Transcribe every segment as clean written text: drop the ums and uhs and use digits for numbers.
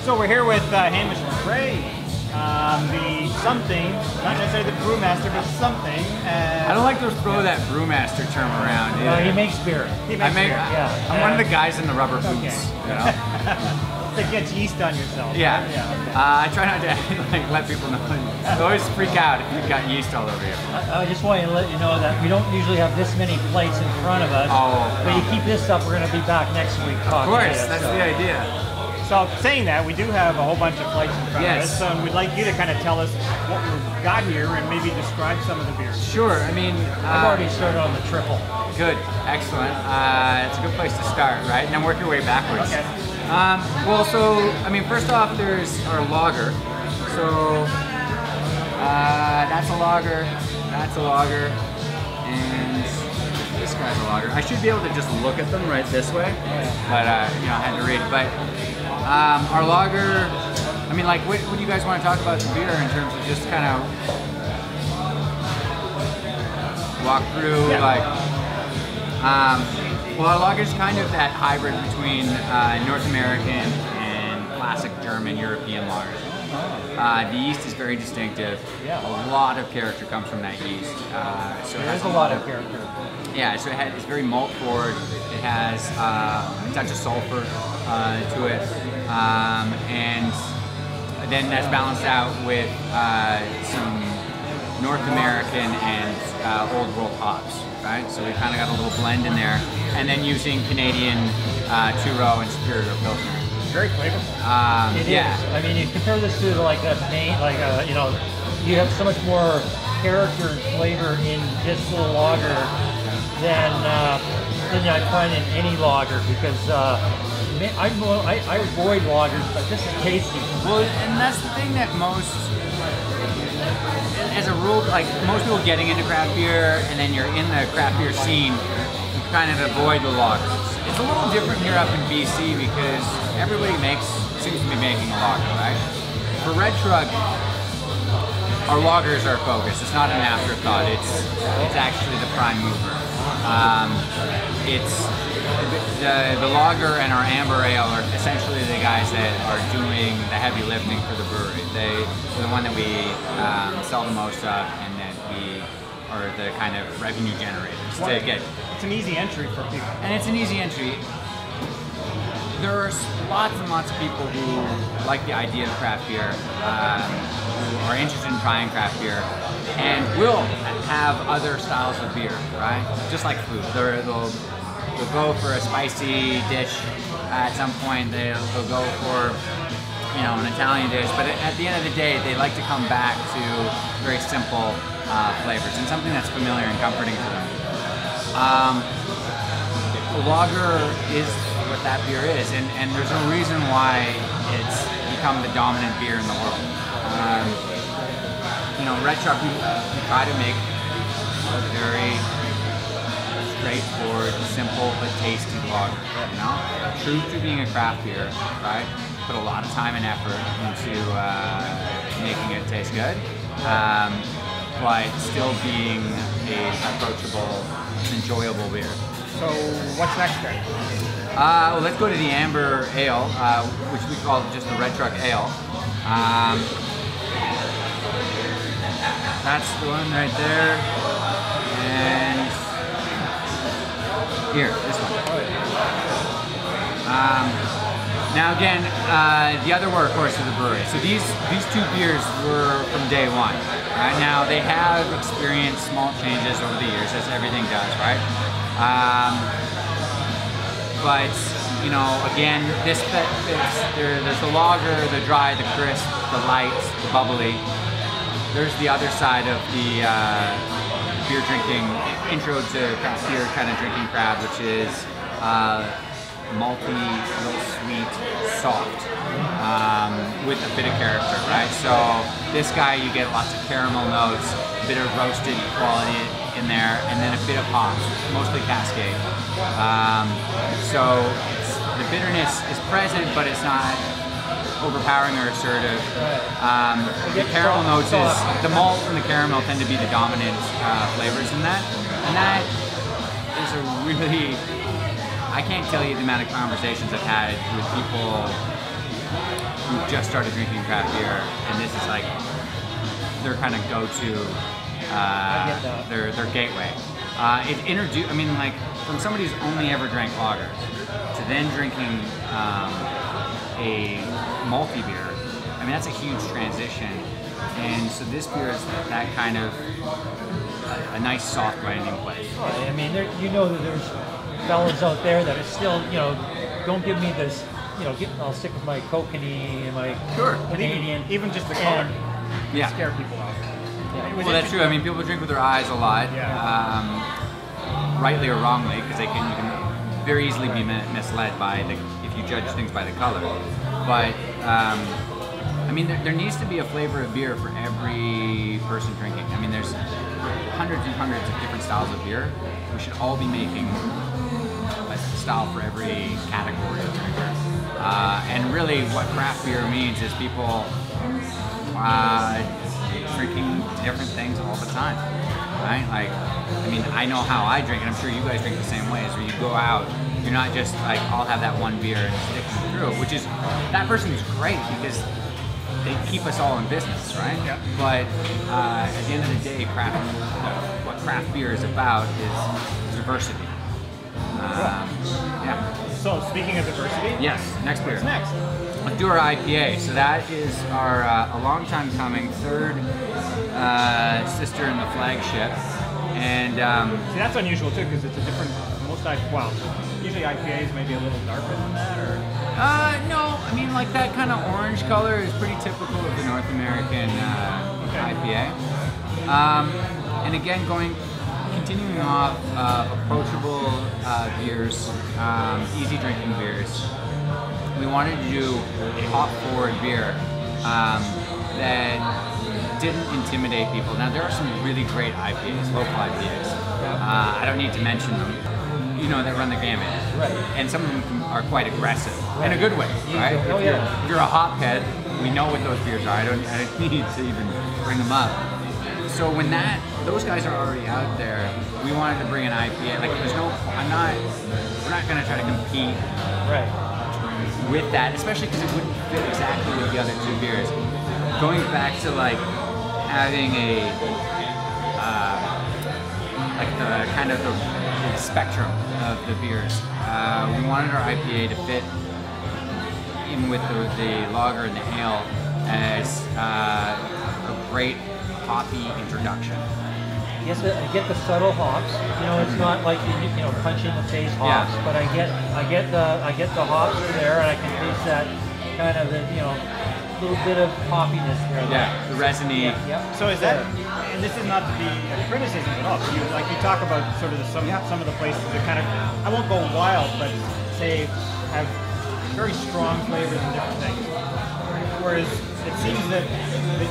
So we're here with Hamish MacRae, the something, not necessarily the brewmaster, but something. I don't like to throw that brewmaster term around. He makes beer. He makes beer. Yeah. I'm one of the guys in the rubber boots. Okay. You know? That gets yeast on yourself. Yeah. Right? Yeah, okay. I try not to like let people know. They always freak out if you've got yeast all over you. I just want to let you know that we don't usually have this many plates in front of us. Oh. But you keep this up, we're going to be back next week. Of course, that's the idea. So saying that, we do have a whole bunch of plates in front of us, so we'd like you to kind of tell us what we've got here and maybe describe some of the beers. Sure, I mean... I've already started on the triple. Good, excellent. It's a good place to start, right? And then work your way backwards. Okay. Well, so, I mean, first off, there's our lager. So, that's a lager, and this guy's a lager. I should be able to just look at them right this way, but, you know, I had to read. But our lager, I mean, like, what do you guys want to talk about the beer in terms of just kind of walk through, like, well, our lager is kind of that hybrid between North American and classic German, European lagers. The yeast is very distinctive. Yeah. A lot of character comes from that yeast. So it has a lot of character. Yeah, so it's very malt forward. It has a touch of sulfur to it, and then that's balanced out with some North American and Old World hops. Right, so we kind of got a little blend in there, and then using Canadian two-row and Superior Pilsner. Very flavorful. It is. I mean, you compare this to like a paint, like a, you know, you have so much more character and flavor in this little lager than I find in any lager, because I avoid lagers, but this is tasty. Well, and that's the thing that most, as a rule, like most people getting into craft beer and then you're in the craft beer scene, you kind of avoid the lagers. It's a little different here up in BC because everybody seems to be making a lager, right? For Red Truck, our lagers are focused. It's not an afterthought. It's actually the prime mover. It's the lager and our amber ale are essentially the guys that are doing the heavy lifting for the brewery. They're the one that we sell the most of, and that we are the kind of revenue generators to get. It's an easy entry for people. And it's an easy entry. There are lots and lots of people who like the idea of craft beer, who are interested in trying craft beer, and will have other styles of beer, right? Just like food. They'll go for a spicy dish at some point. They'll go for, you know, an Italian dish. But at the end of the day, they like to come back to very simple flavors and something that's familiar and comforting to them. Lager is what that beer is, and there's no reason why it's become the dominant beer in the world. You know, Red Truck, we try to make a very straightforward, simple but tasty lager. You know, true to being a craft beer, right? Put a lot of time and effort into making it taste good, but still being an approachable, enjoyable beer. So what's next then? Well, let's go to the amber ale, which we call just the Red Truck Ale. That's the one right there, and here, this one. Now again, the other workhorse of the brewery. So these two beers were from day one. Right? Now they have experienced small changes over the years, as everything does, right? But you know, again, this fits. There's the lager, the dry, the crisp, the light, the bubbly. There's the other side of the beer drinking, intro to craft beer kind of drinking crowd, which is malty, little sweet, soft, with a bit of character, right? So this guy, you get lots of caramel notes, a bit of roasted quality in there, and then a bit of hops, mostly Cascade. So the bitterness is present, but it's not overpowering or assertive. The caramel notes the malt and the caramel tend to be the dominant flavors in that, and that is a really, I can't tell you the amount of conversations I've had with people who just started drinking craft beer, and this is like their kind of go-to, their gateway. It introduced, I mean, like from somebody who's only ever drank lager to then drinking a multi beer. I mean, that's a huge transition. And so this beer is that kind of a nice soft landing place. I mean, you know that there's fellas out there that are still, you know, don't give me this, you know, I'll stick with my kokanee and my Canadian. Even just the color. Yeah. Scare people off. Yeah. Well, that's true. I mean, people drink with their eyes a lot, rightly or wrongly, because you can very easily be misled by if you judge things by the color. But I mean, there needs to be a flavor of beer for every person drinking. I mean, there's hundreds and hundreds of different styles of beer. We should all be making a style for every category of drinker. And really, what craft beer means is people drinking different things all the time, right? Like, I mean, I know how I drink, and I'm sure you guys drink the same way. Is where you go out, you're not just like, I'll have that one beer and stick through, which is, that person is great because they keep us all in business, right? Yeah. But at the end of the day, what craft beer is about is diversity. Yeah. So speaking of diversity, Yes. Next beer. what's next? Let's do our IPA. So that is our a long time coming third sister in the flagship, and See, that's unusual too, because it's a different. Usually IPAs maybe a little darker than that, or no, I mean like that kind of orange color is pretty typical of the North American IPA. And again, continuing off approachable beers, easy drinking beers. We wanted to do a hop-forward beer that didn't intimidate people. Now, there are some really great IPAs, local IPAs. I don't need to mention them. You know, that run the gamut. Right. And some of them are quite aggressive, in a good way, right? Oh, If you're a hophead, we know what those beers are. I don't need to even bring them up. So when those guys are already out there, we wanted to bring an IPA. Like, we're not going to try to compete with that, especially because it wouldn't fit exactly with the other two beers. Going back to like having the kind of the spectrum of the beers. We wanted our IPA to fit in with the lager and the ale as a great hoppy introduction. Yes, I get the subtle hops. You know, it's not like you know punch in the face hops, but I get the hops there, and I can taste that kind of little bit of hoppiness there. Yeah, the resiny. Yeah. So is that? And this is not to be a criticism at all. You talk about sort of some of the places that kind of, I won't go wild, but say have very strong flavors and different things. Whereas it seems that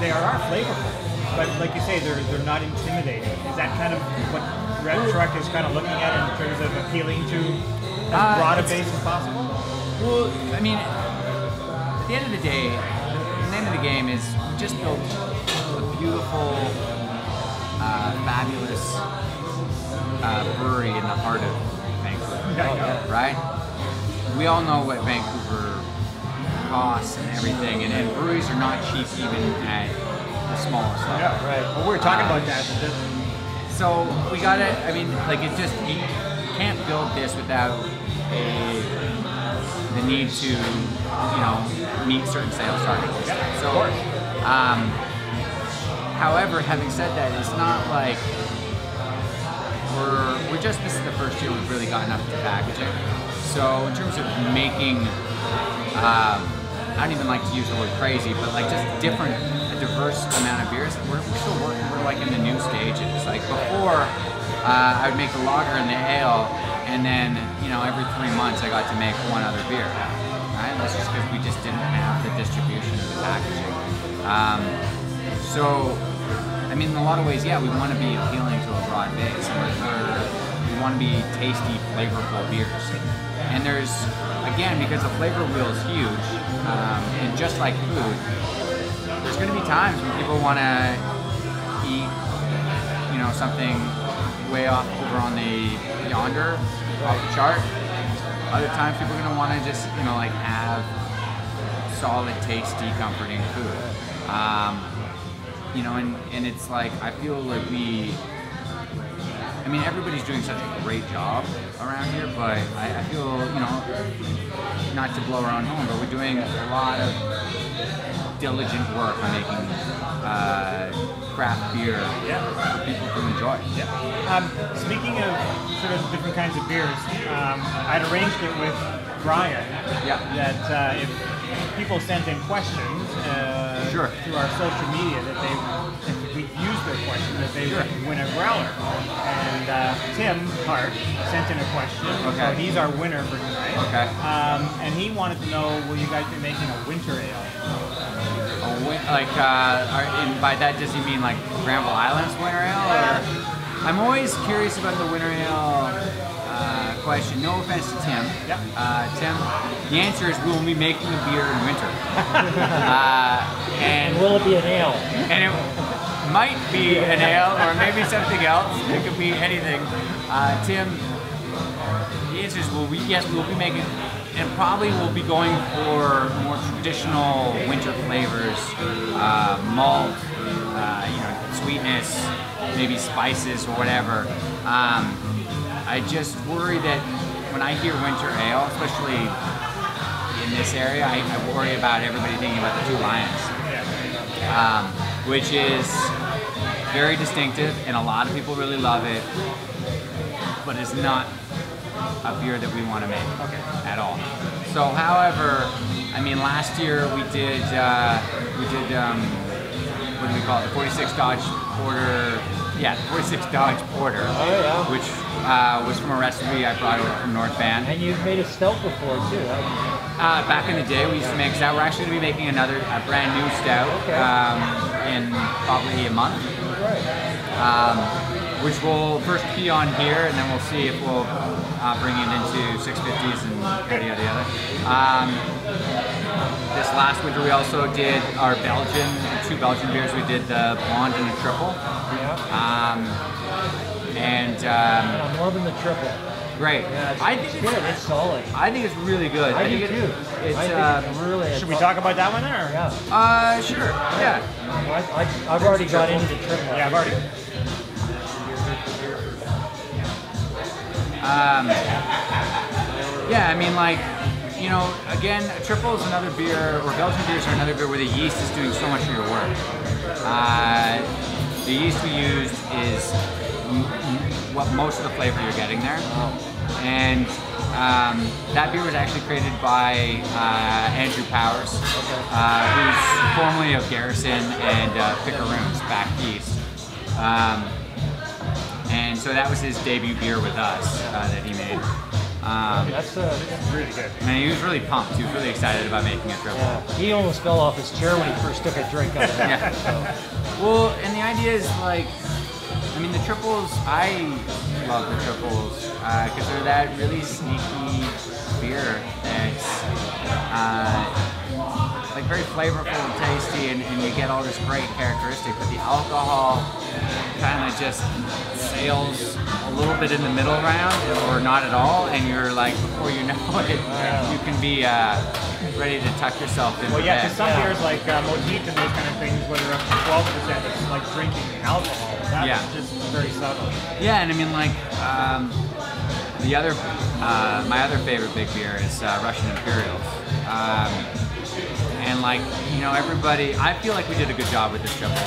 they are flavorful, but like you say, they're not intimidating. Is that kind of what Red Truck is kind of looking at in terms of appealing to as broad a base as possible? Well, I mean, at the end of the day, the name of the game is we just built a beautiful, fabulous brewery in the heart of Vancouver, right? We all know what Vancouver costs and everything, and breweries are not cheap even at the smallest level. Yeah, right. Well, we were talking about that. So we got it. I mean, like you can't build this without the need to, meet certain sales targets. Yeah, so, of course. However, having said that, it's not like this is the first year we've really gotten up to packaging. So in terms of making, I don't even like to use the word crazy, but like just a diverse amount of beers, we're still working, we're like in the new stages. Like before, I would make the lager and the ale, and then, every 3 months I got to make one other beer, right? That's just because we just didn't have the distribution of the packaging. So, I mean, in a lot of ways, we want to be appealing to a broad base. We want to be tasty, flavorful beers. And there's, again, because the flavor wheel is huge, and just like food, there's going to be times when people want to eat, something way off over on the yonder off the chart. Other times people are going to want to just, have solid, tasty, comforting food. You know, and it's like, I feel like I mean, everybody's doing such a great job around here, but I feel, you know, not to blow our own horn, but we're doing a lot of diligent work on making craft beer for people to enjoy. Speaking of sort of different kinds of beers, I'd arranged it with Brian that if people sent in questions through our social media, that if we use their question, that they would win a growler. And Tim Hart sent in a question, so he's our winner for tonight. And he wanted to know, will you guys be making a winter ale? And by that, does he mean like Granville Island's winter ale? Or? I'm always curious about the winter ale question. No offense to Tim. Tim, the answer is we will be making a beer in winter. And will it be an ale? And it might be an ale, or maybe something else. It could be anything. Tim, the answer is yes, we'll be making, and probably we'll be going for more traditional winter flavors, malt, you know, sweetness, maybe spices or whatever. I just worry that when I hear winter ale, especially in this area, I worry about everybody thinking about the Two Lions, which is very distinctive, and a lot of people really love it, but it's not a beer that we want to make at all. So, however, I mean, last year we did what do we call it? The 46 Dodge Porter. Yeah, the 46 Dodge Porter, which was from a recipe I brought over from North Van. And you've made a stout before too, haven't you? Back in the day, we used to make stout. We're actually going to be making a brand new stout in probably a month. Which we'll first pee on here, and then we'll see if we'll bring it into 650s and yada yada yada. This last winter we also did our two Belgian beers. We did the blonde and the triple. I'm loving the triple. Great. Yeah, I think it's good. It's solid. I think it's really good. I do too. It's really. Should we talk about that one there? Yeah. Sure. Yeah. I've already got into the triple. Yeah, I've already. Yeah, I mean, like, you know, again, a triple is another beer, or Belgian beers are another beer where the yeast is doing so much of your work. The yeast we used is what most of the flavor you're getting there. And that beer was actually created by Andrew Powers, who's formerly of Garrison and Pickeroons back east. And so that was his debut beer with us that he made. That's really good. And he was really pumped. He was really excited about making a triple. Yeah. He almost fell off his chair when he first took a drink out of that. Well, and the idea is like, I mean, the triples, I love the triples because they're that really sneaky beer that's like very flavorful and tasty, and you get all this great characteristic, but the alcohol kind of just sails a little bit in the middle round, or not at all, and you're like, before you know it, you can be ready to tuck yourself in. Well, yeah, because some beers like Motif and those kind of things, where they're up to 12%, it's like drinking alcohol. That's just very subtle. Yeah, and I mean, like, the other, my other favorite big beer is Russian Imperials. And like, you know, everybody, I feel like we did a good job with this triple.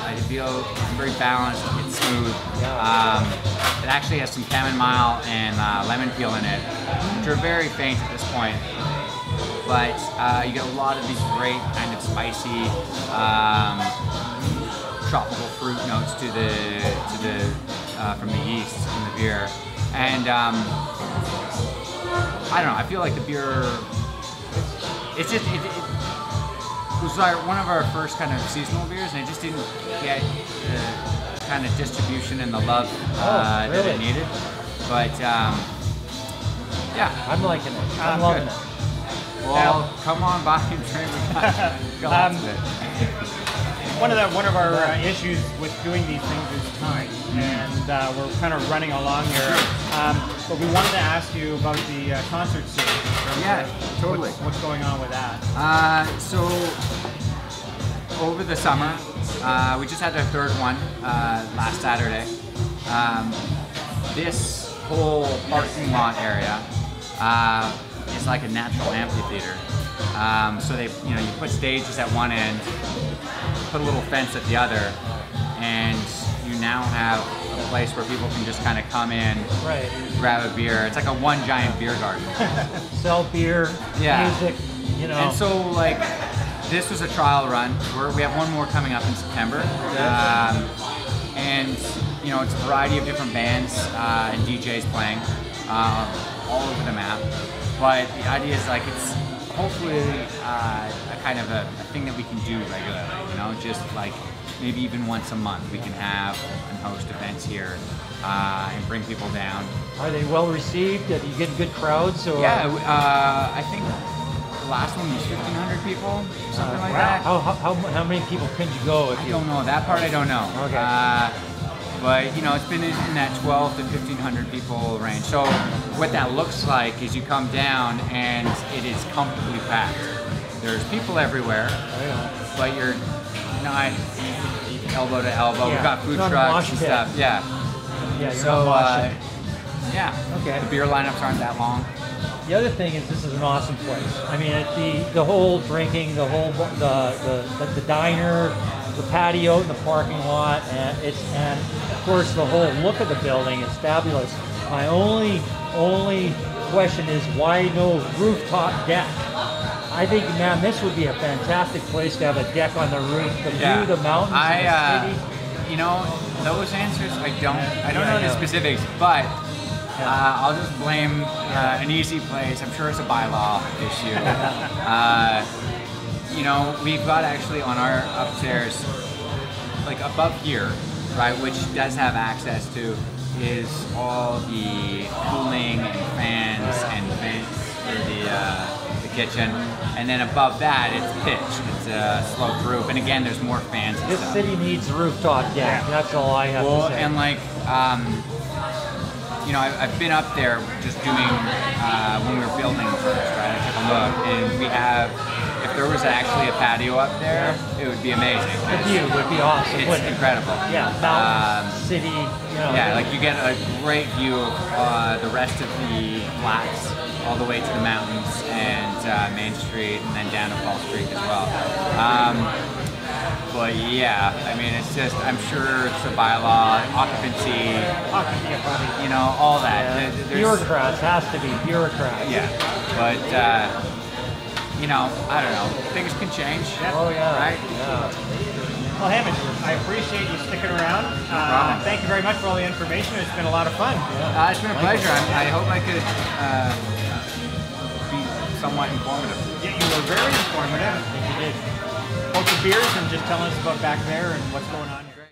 I feel it's very balanced, it's smooth. It actually has some chamomile and lemon peel in it, which are very faint at this point. But you get a lot of these great kind of spicy, tropical fruit notes to the from the yeast in the beer. And I don't know, I feel like the beer, it's just, it was one of our first kind of seasonal beers, and it just didn't get the kind of distribution and the love that it needed. But yeah, I'm liking it. I'm loving it. Well, come on by and drink. We got lots of it. one of our issues with doing these things is time, and we're kind of running along here. But we wanted to ask you about the concert series. Yeah, totally. What's going on with that? So over the summer, we just had our third one last Saturday. This whole parking lot area is like a natural amphitheater. So they, you put stages at one end, put a little fence at the other, and you now have a place where people can just kind of come in, Right. grab a beer. It's like a one giant beer garden. Sell beer, music, And so like, this was a trial run. We have one more coming up in September. And it's a variety of different bands and DJs playing all over the map. But the idea is like, it's hopefully a kind of a thing that we can do regularly, just like maybe even once a month we can have and host events here and bring people down. Are they well received? Do you get good crowds? Or? Yeah, I think the last one was 1,500 people, something like that. How many people can you go? I don't know, that part I don't know. Okay. But it's been in that 12 to 1,500 people range. So what that looks like is you come down and it is comfortably packed. There's people everywhere, but you're not elbow to elbow. We've got food trucks and stuff. Yeah. Yeah. So yeah. Okay. The beer lineups aren't that long. The other thing is, this is an awesome place. I mean, the whole drinking, the whole the diner, the patio in the parking lot, and of course the whole look of the building is fabulous. My only question is, why no rooftop deck? I think, man, this would be a fantastic place to have a deck on the roof, the view, the mountains, the city. Those answers I don't know the specifics, but I'll just blame an easy place. I'm sure it's a bylaw issue. We've got actually on our upstairs, like above here, right, which does have access to, is all the cooling and fans and vents for the kitchen. And then above that, it's pitch. It's a sloped roof. And again, there's more fans and this stuff. city needs a rooftop deck. Yeah. That's all I have to say. And like, I've been up there just doing, when we were building first, right? I took a look, and we have, if there was actually a patio up there, it would be amazing. The view would be awesome. It's incredible. Yeah, mountains, city, Yeah, like you get a great view of the rest of the flats, all the way to the mountains and Main Street, and then down to Fall Street as well. But yeah, I mean, it's just, I'm sure it's a bylaw, occupancy, all that. Yeah. Bureaucrats, has to be bureaucrats. Yeah, but I don't know, things can change. Oh yeah. Right? Yeah. Well, Hamish, I appreciate you sticking around. Thank you very much for all the information. It's been a lot of fun. Yeah. It's been a pleasure. I hope I could be somewhat informative. Yeah, you were very informative. You did. Both the beers and just telling us about back there and what's going on here.